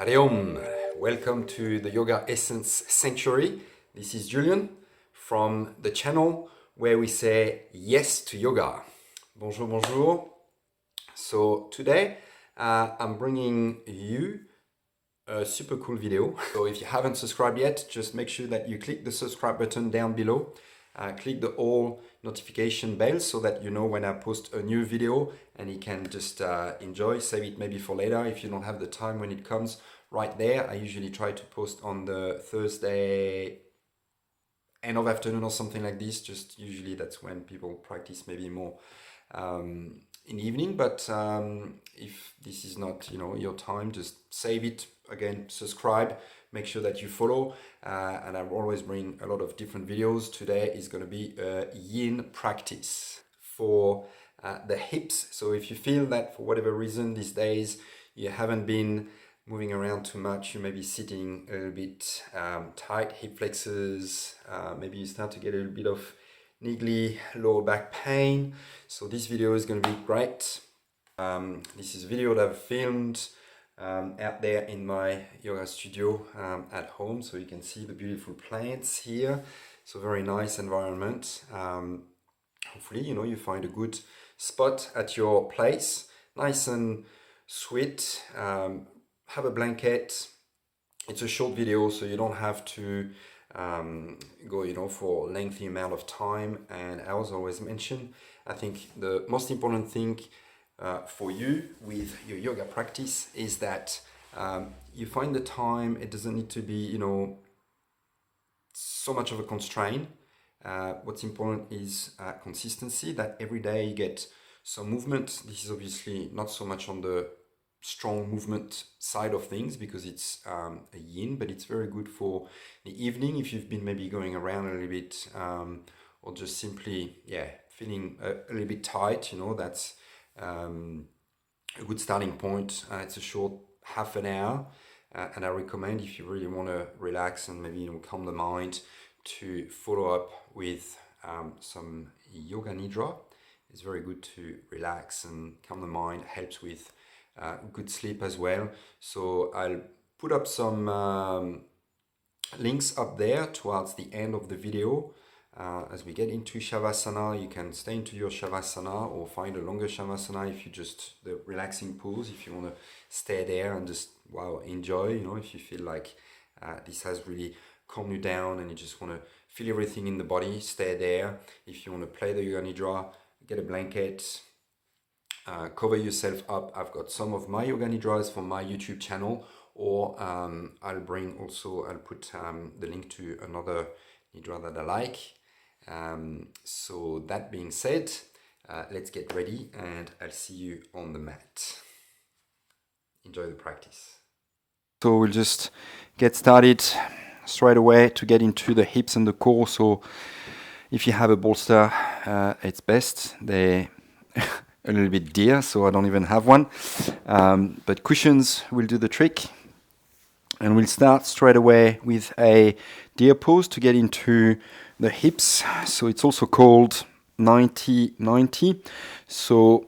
Hare Om. Welcome to the Yoga Essence Sanctuary. This is Julian from the channel where we say yes to yoga. Bonjour, bonjour. So today I'm bringing you a super cool video. So if you haven't subscribed yet, just make sure that you click the subscribe button down below. Click the all notification bell so that you know when I post a new video, and you can just enjoy, save it maybe for later if you don't have the time when it comes right there. I usually try to post on the Thursday end of afternoon or something like this. Just usually that's when people practice maybe more in the evening. But if this is not your time, just save it. Again, subscribe, make sure that you follow, and I always bring a lot of different videos. Today is going to be a yin practice for the hips. So if you feel that for whatever reason these days you haven't been moving around too much, you may be sitting a little bit tight, hip flexors, maybe you start to get a little bit of niggly lower back pain, so this video is going to be great. This is a video that I've filmed out there in my yoga studio at home, so you can see the beautiful plants here. So very nice environment. Hopefully you find a good spot at your place, nice and sweet. Have a blanket. It's a short video, so you don't have to go for a lengthy amount of time. And I always mention, I think the most important thing for you with your yoga practice is that you find the time. It doesn't need to be so much of a constraint. What's important is consistency, that every day you get some movement. This is obviously not so much on the strong movement side of things because it's a yin, but it's very good for the evening if you've been maybe going around a little bit or just simply feeling a little bit tight. That's a good starting point. It's a short half an hour, and I recommend, if you really want to relax and maybe calm the mind, to follow up with some Yoga Nidra. It's very good to relax and calm the mind, helps with good sleep as well. So I'll put up some links up there towards the end of the video. As we get into Shavasana, you can stay into your Shavasana or find a longer Shavasana if you just the relaxing pose, if you want to stay there and just enjoy. If you feel like this has really calmed you down and you just want to feel everything in the body, stay there. If you want to play the Yoga Nidra, get a blanket, cover yourself up. I've got some of my Yoga Nidras from my YouTube channel, or I'll put the link to another Nidra that I like. So that being said, let's get ready and I'll see you on the mat. Enjoy the practice. So we'll just get started straight away to get into the hips and the core. So if you have a bolster, it's best. They're a little bit dear, so I don't even have one. But cushions will do the trick. And we'll start straight away with a deer pose to get into the hips. So it's also called 90-90. So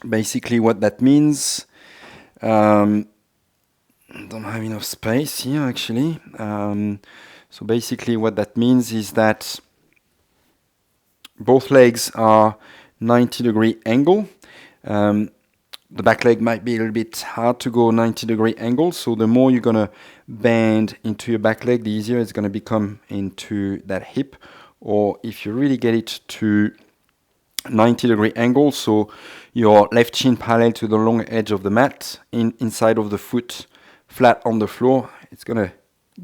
basically what that means, I don't have enough space here actually. So basically what that means is that both legs are 90-degree angle. The back leg might be a little bit hard to go 90-degree angle, so the more you're going to bend into your back leg, the easier it's going to become into that hip. Or if you really get it to 90-degree angle, so your left shin parallel to the long edge of the mat, inside of the foot flat on the floor, it's going to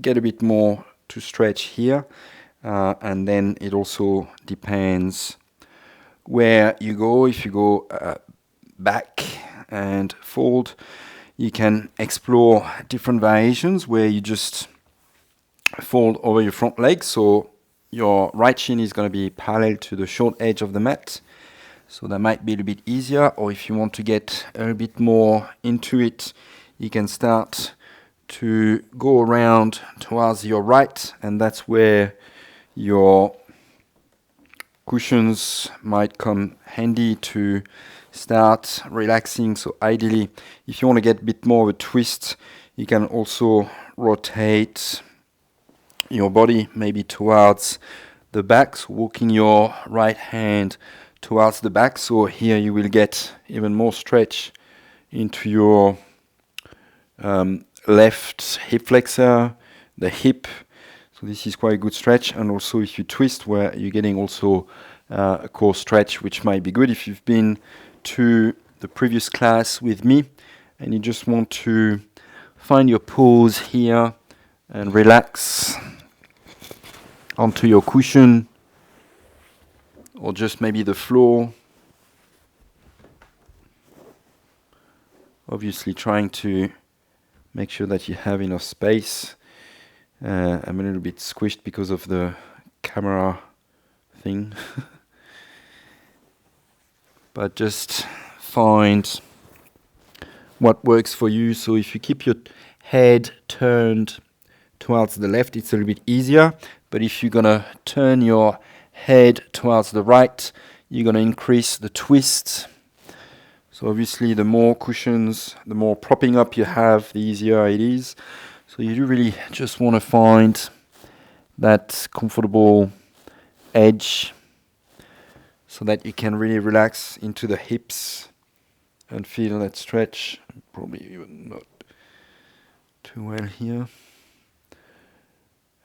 get a bit more to stretch here. And then it also depends where you go. If you go back and fold, you can explore different variations where you just fold over your front leg, so your right shin is going to be parallel to the short edge of the mat, so that might be a little bit easier. Or if you want to get a little bit more into it, you can start to go around towards your right, and that's where your cushions might come handy to start relaxing. So ideally, if you want to get a bit more of a twist, you can also rotate your body maybe towards the back, so walking your right hand towards the back. So here you will get even more stretch into your left hip flexor, the hip. So this is quite a good stretch. And also if you twist, where you're getting also a core stretch, which might be good if you've been to the previous class with me and you just want to find your pose here and relax onto your cushion or just maybe the floor. Obviously trying to make sure that you have enough space. I'm a little bit squished because of the camera thing. But just find what works for you. So if you keep your head turned towards the left, it's a little bit easier. But if you're going to turn your head towards the right, you're going to increase the twist. So obviously the more cushions, the more propping up you have, the easier it is. So you do really just want to find that comfortable edge so that you can really relax into the hips and feel that stretch. Probably even not too well here.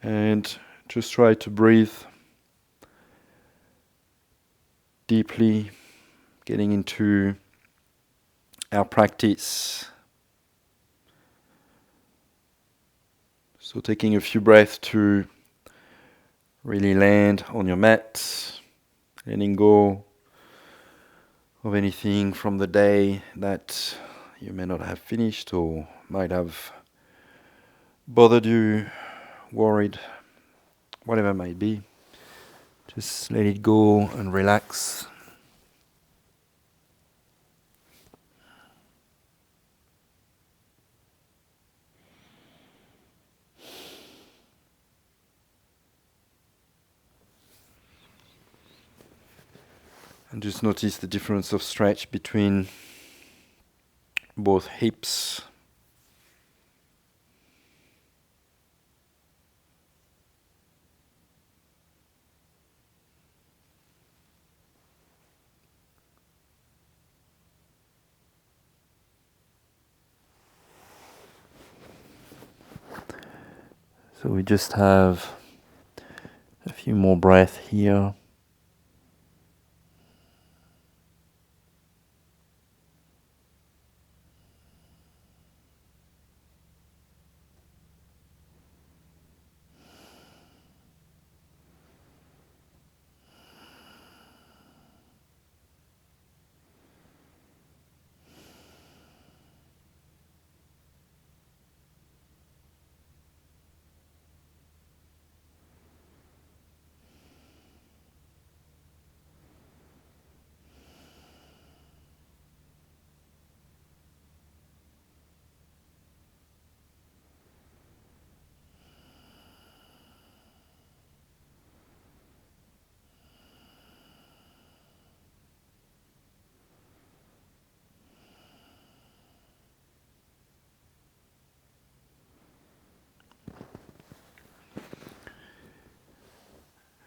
And just try to breathe deeply, getting into our practice. So taking a few breaths to really land on your mat, letting go of anything from the day that you may not have finished or might have bothered you, worried, whatever it might be. Just let it go and relax. And just notice the difference of stretch between both hips. So we just have a few more breaths here.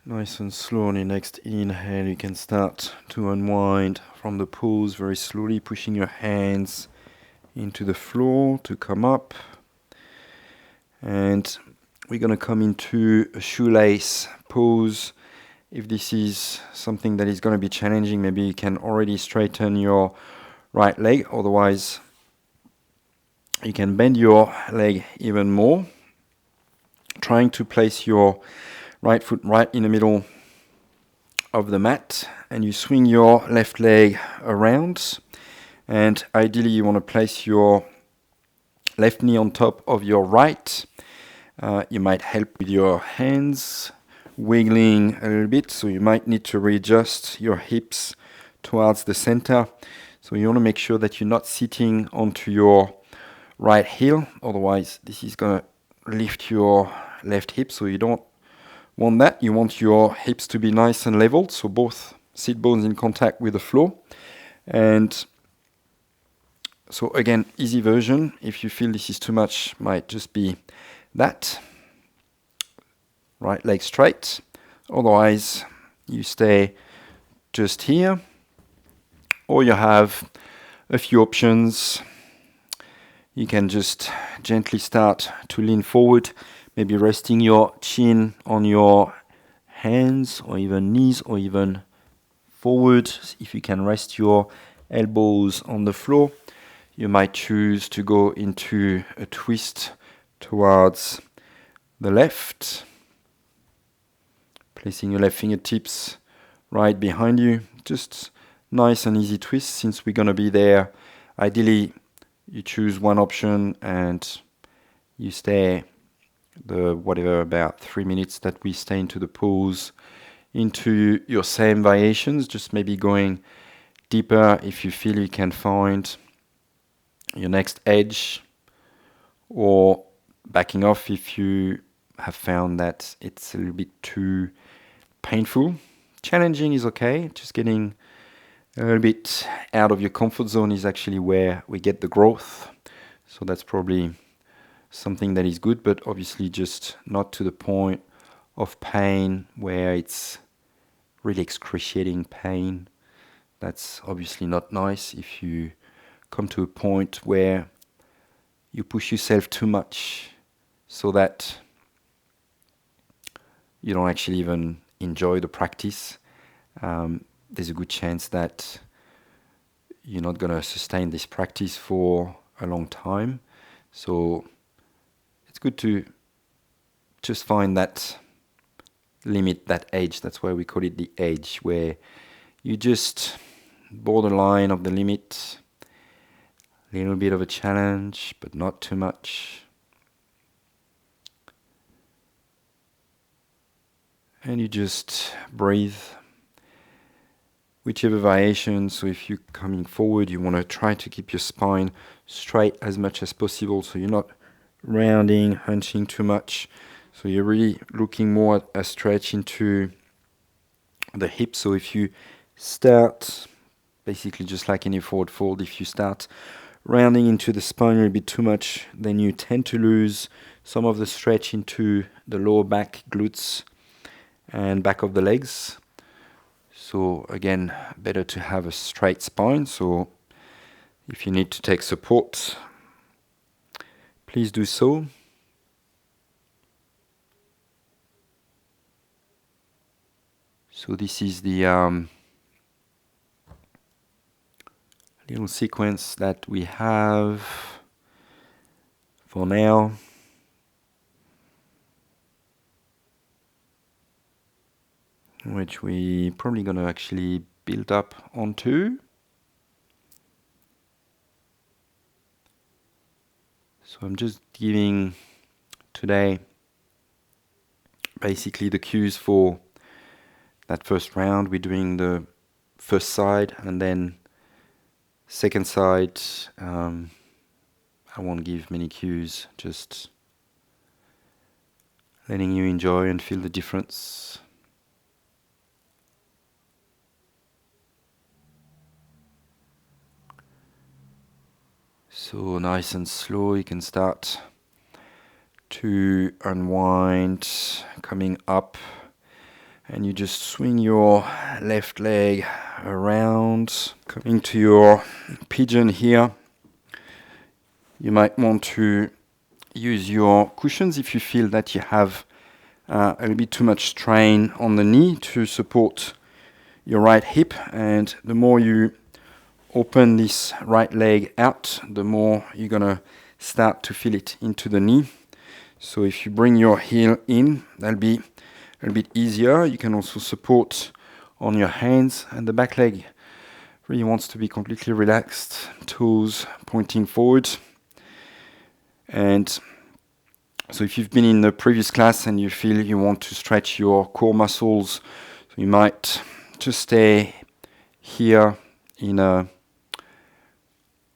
Nice and slow on your next inhale, you can start to unwind from the pose very slowly, pushing your hands into the floor to come up. And we're going to come into a shoelace pose. If this is something that is going to be challenging, maybe you can already straighten your right leg. Otherwise, you can bend your leg even more, trying to place your right foot right in the middle of the mat, and you swing your left leg around, and ideally you want to place your left knee on top of your right. You might help with your hands wiggling a little bit, so you might need to readjust your hips towards the center. So you want to make sure that you're not sitting onto your right heel, otherwise this is going to lift your left hip, so you don't want that. You want your hips to be nice and leveled, so both sit bones in contact with the floor. And so again, easy version. If you feel this is too much, might just be that. Right leg straight. Otherwise, you stay just here. Or you have a few options. You can just gently start to lean forward, maybe resting your chin on your hands or even knees or even forward. If you can rest your elbows on the floor, you might choose to go into a twist towards the left, placing your left fingertips right behind you. Just nice and easy twist, since we're going to be there. Ideally, you choose one option and you stay the whatever about 3 minutes that we stay into the pose, into your same variations, just maybe going deeper if you feel you can find your next edge, or backing off if you have found that it's a little bit too painful. Challenging is okay, just getting a little bit out of your comfort zone is actually where we get the growth. So that's probably something that is good, but obviously just not to the point of pain where it's really excruciating pain. That's obviously not nice. If you come to a point where you push yourself too much so that you don't actually even enjoy the practice, there's a good chance that you're not going to sustain this practice for a long time. So it's good to just find that limit, that edge. That's why we call it the edge, where you just borderline of the limit, a little bit of a challenge, but not too much. And you just breathe. Whichever variation, so if you're coming forward, you want to try to keep your spine straight as much as possible, so you're not rounding, hunching too much. So you're really looking more at a stretch into the hips. So if you start, basically just like any forward fold, if you start rounding into the spine a little bit too much, then you tend to lose some of the stretch into the lower back, glutes, and back of the legs. So again, better to have a straight spine. So if you need to take support, please do so. So this is the little sequence that we have for now. Which we probably going to actually build up onto. So I'm just giving today basically the cues for that first round. We're doing the first side and then second side. I won't give many cues, just letting you enjoy and feel the difference. So nice and slow, you can start to unwind, coming up, and you just swing your left leg around, coming to your pigeon here. You might want to use your cushions if you feel that you have a little bit too much strain on the knee to support your right hip, and the more you open this right leg out, the more you're going to start to feel it into the knee. So if you bring your heel in, that'll be a little bit easier. You can also support on your hands, and the back leg really wants to be completely relaxed, toes pointing forward. And so if you've been in the previous class and you feel you want to stretch your core muscles, so you might just stay here in a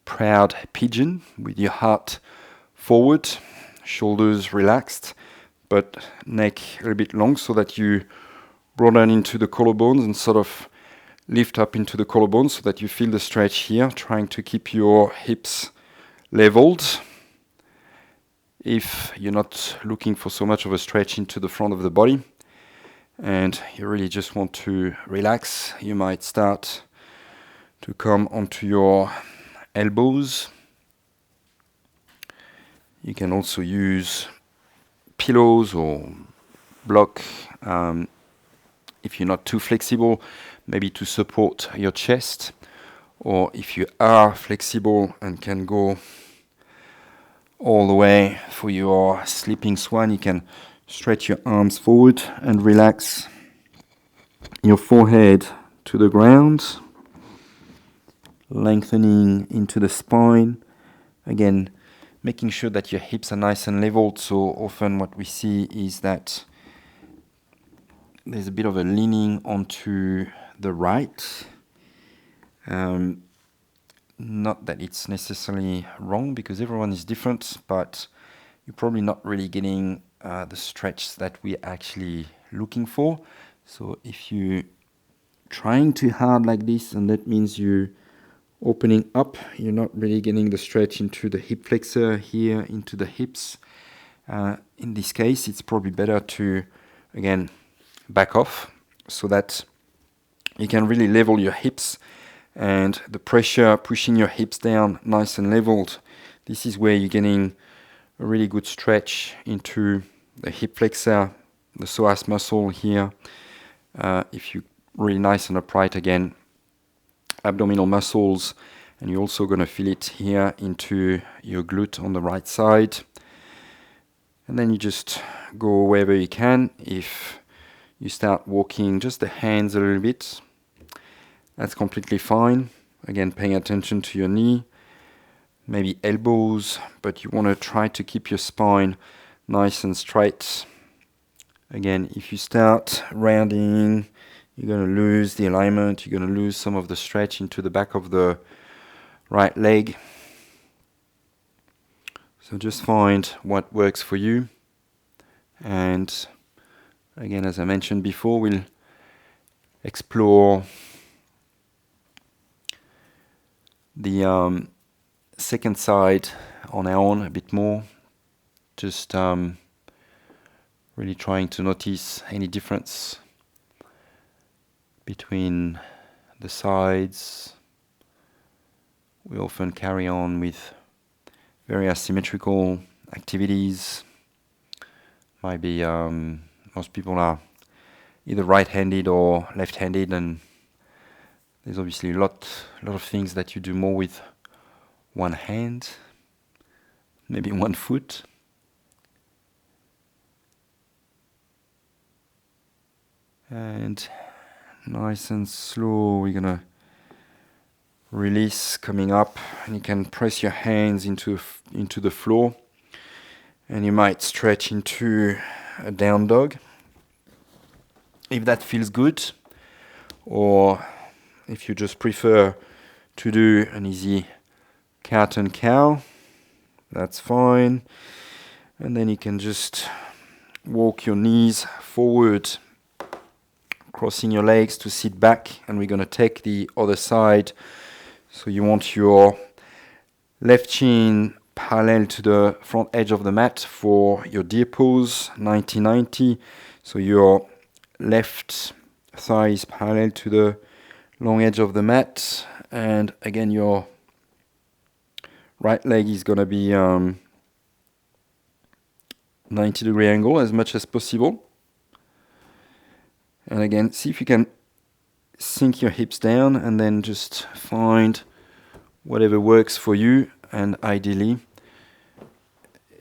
proud pigeon with your heart forward, shoulders relaxed, but neck a little bit long, so that you broaden into the collarbones and sort of lift up into the collarbone so that you feel the stretch here, trying to keep your hips leveled. If you're not looking for so much of a stretch into the front of the body and you really just want to relax, you might start to come onto your elbows. You can also use pillows or block if you're not too flexible, maybe to support your chest, or if you are flexible and can go all the way for your sleeping swan, you can stretch your arms forward and relax your forehead to the ground, lengthening into the spine. Again, making sure that your hips are nice and leveled. So often what we see is that there's a bit of a leaning onto the right. Not that it's necessarily wrong, because everyone is different, but you're probably not really getting the stretch that we're actually looking for. So if you're trying too hard like this, and that means you're opening up, you're not really getting the stretch into the hip flexor here, into the hips. In this case, it's probably better to, again, back off so that you can really level your hips, and the pressure pushing your hips down nice and leveled. This is where you're getting a really good stretch into the hip flexor, the psoas muscle here. If you're really nice and upright, again, abdominal muscles, and you're also going to feel it here into your glute on the right side. And then you just go wherever you can. If you start walking just the hands a little bit, that's completely fine. Again, paying attention to your knee, maybe elbows, but you want to try to keep your spine nice and straight. Again, if you start rounding, you're going to lose the alignment, you're going to lose some of the stretch into the back of the right leg. So just find what works for you. And again, as I mentioned before, we'll explore the second side on our own a bit more. Just really trying to notice any difference between the sides. We often carry on with very asymmetrical activities. Might be most people are either right-handed or left-handed, and there's obviously a lot of things that you do more with one hand, maybe one foot. And nice and slow, we're gonna release coming up, and you can press your hands into the floor, and you might stretch into a down dog if that feels good, or if you just prefer to do an easy cat and cow, that's fine. And then you can just walk your knees forward, crossing your legs to sit back, and we're going to take the other side. So you want your left shin parallel to the front edge of the mat for your deer pose, 90-90. So your left thigh is parallel to the long edge of the mat, and again your right leg is going to be 90-degree angle as much as possible. And again, see if you can sink your hips down, and then just find whatever works for you. And ideally,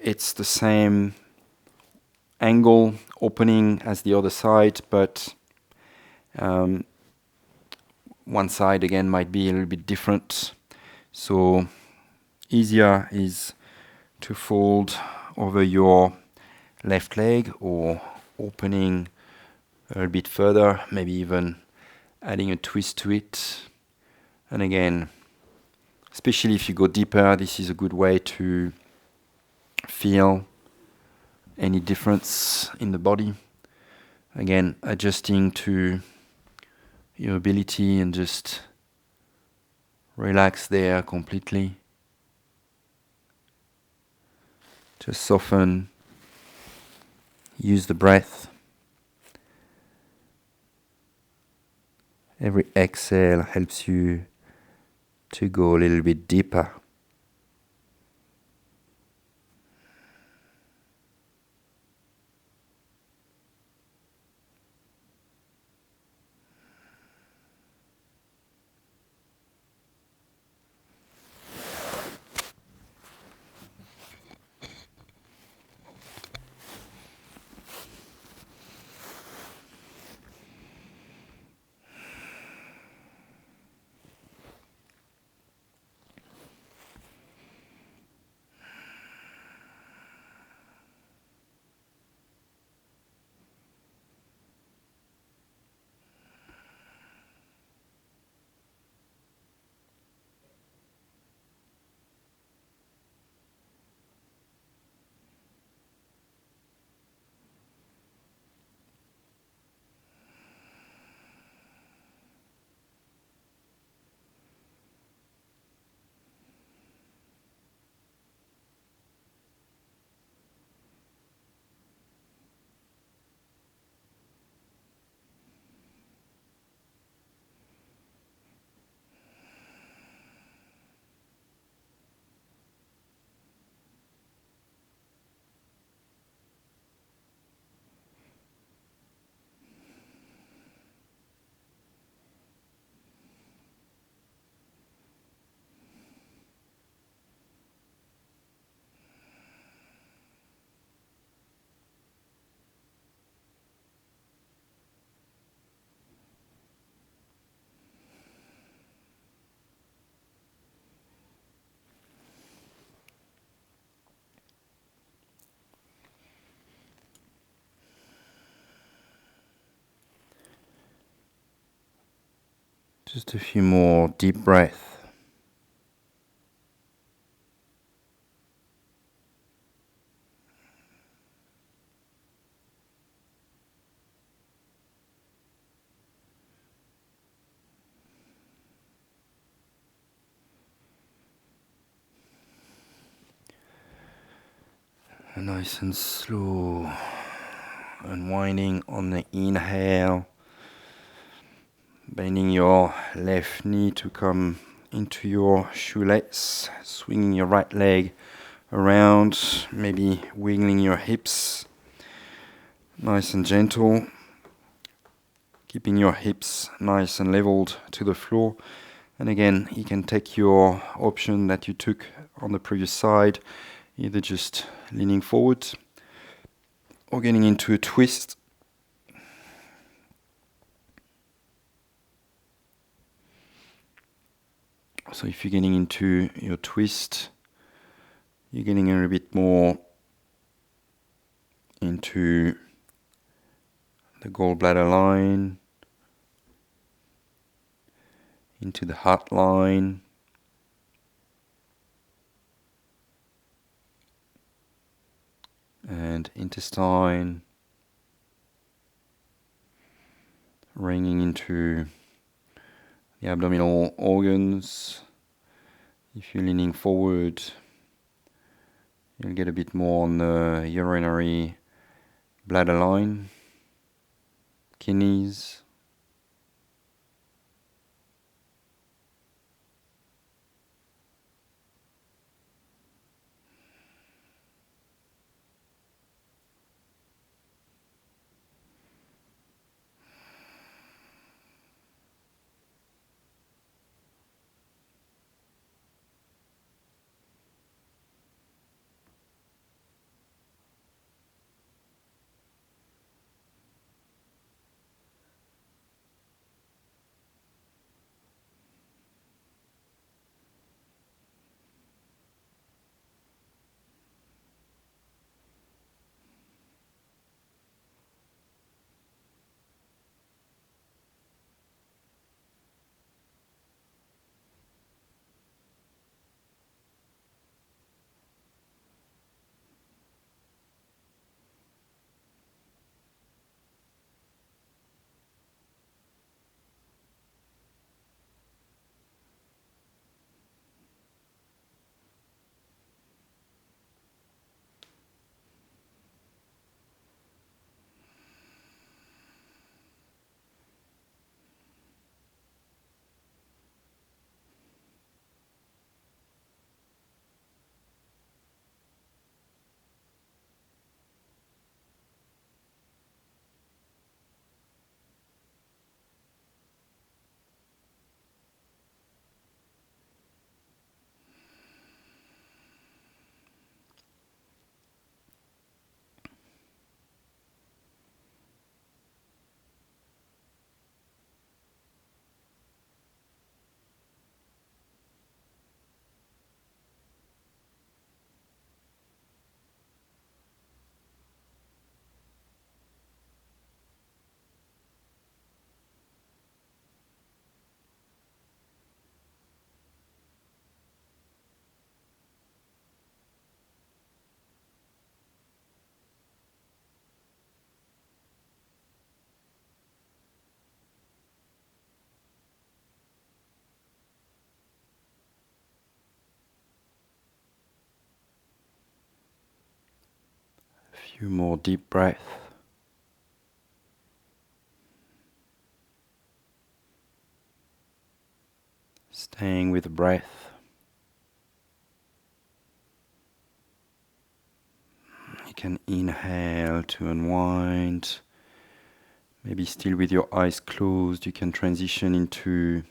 it's the same angle opening as the other side, but one side again might be a little bit different. So easier is to fold over your left leg, or opening a little bit further, maybe even adding a twist to it. And again, especially if you go deeper, this is a good way to feel any difference in the body. Again, adjusting to your ability and just relax there completely. Just soften, use the breath. Every exhale helps you to go a little bit deeper. Just a few more deep breaths. Nice and slow. Unwinding on the inhale. Bending your left knee to come into your shoelace. Swinging your right leg around. Maybe wiggling your hips. Nice and gentle. Keeping your hips nice and leveled to the floor. And again, you can take your option that you took on the previous side, either just leaning forward or getting into a twist. So if you're getting into your twist, you're getting a little bit more into the gallbladder line, into the heart line, and intestine, ringing into the abdominal organs. If you're leaning forward, you'll get a bit more on the urinary bladder line, kidneys. Few more deep breaths. Staying with the breath. You can inhale to unwind. Maybe still with your eyes closed, you can transition into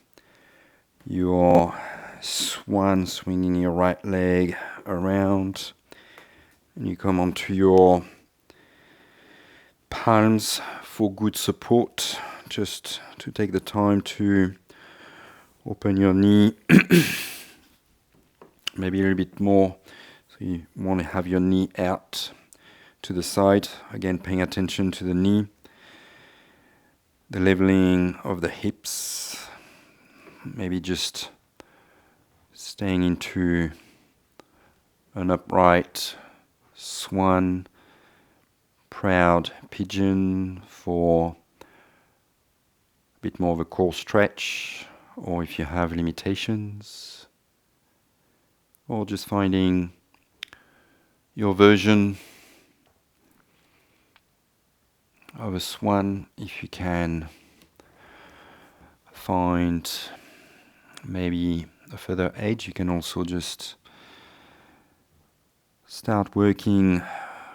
your swan, swinging your right leg around. And you come onto your palms for good support. Just to take the time to open your knee maybe a little bit more. So you want to have your knee out to the side. Again, paying attention to the knee. The leveling of the hips. Maybe just staying into an upright swan, proud pigeon for a bit more of a core stretch, or if you have limitations, or just finding your version of a swan. If you can find maybe a further edge, you can also just start working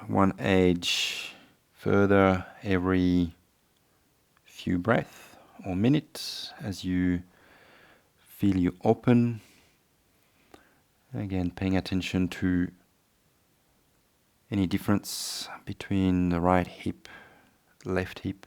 one edge further every few breaths or minutes as you feel you open. Again, paying attention to any difference between the right hip, left hip.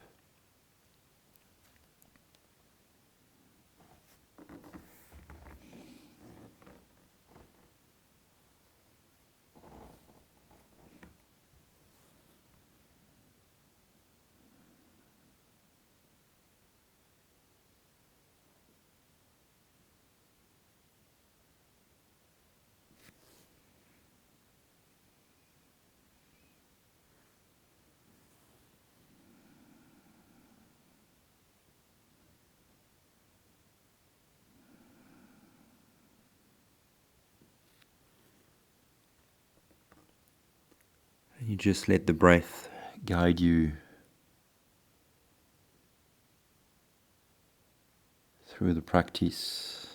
You just let the breath guide you through the practice.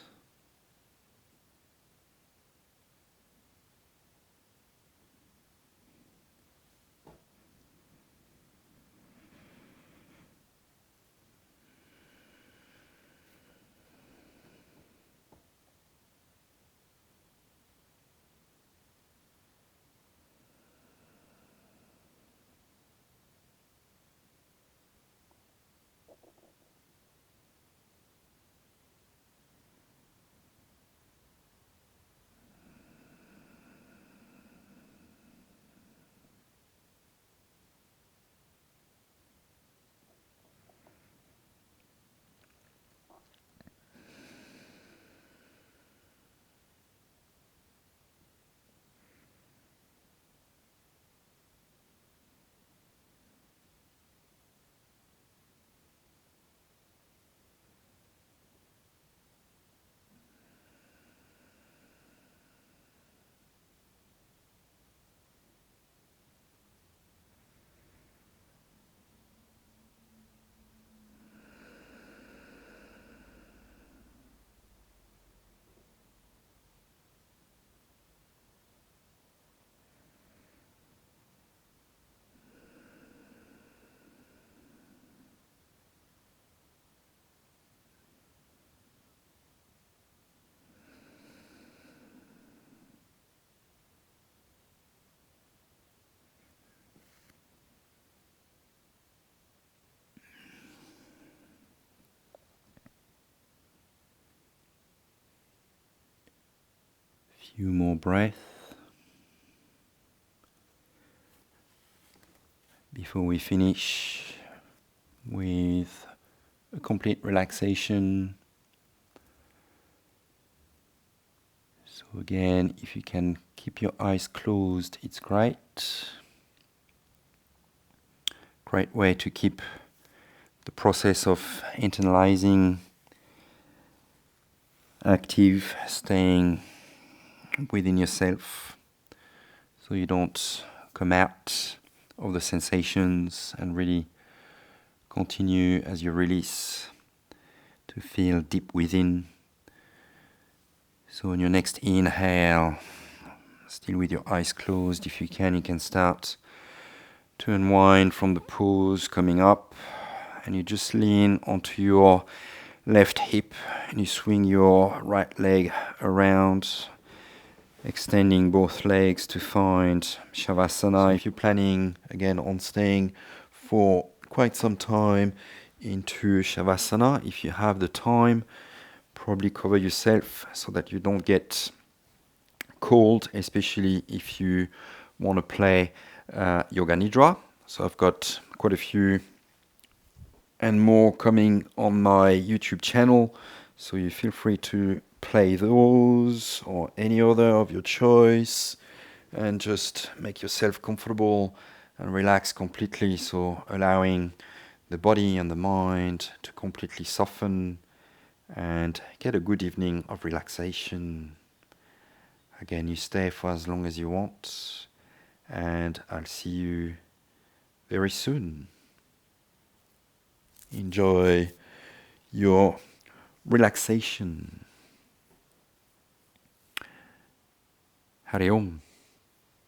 Few more breaths before we finish with a complete relaxation. So again, if you can keep your eyes closed, it's great. Great way to keep the process of internalizing active, staying within yourself, so you don't come out of the sensations, and really continue as you release to feel deep within. So on your next inhale, still with your eyes closed, if you can start to unwind from the pose coming up, and you just lean onto your left hip and you swing your right leg around, extending both legs to find Shavasana. If you're planning again on staying for quite some time into Shavasana, if you have the time, probably cover yourself so that you don't get cold, especially if you want to play Yoga Nidra. So I've got quite a few and more coming on my YouTube channel, so you feel free to play those or any other of your choice, and just make yourself comfortable and relax completely, so allowing the body and the mind to completely soften and get a good evening of relaxation. Again, you stay for as long as you want, and I'll see you very soon. Enjoy your relaxation. Hari Om.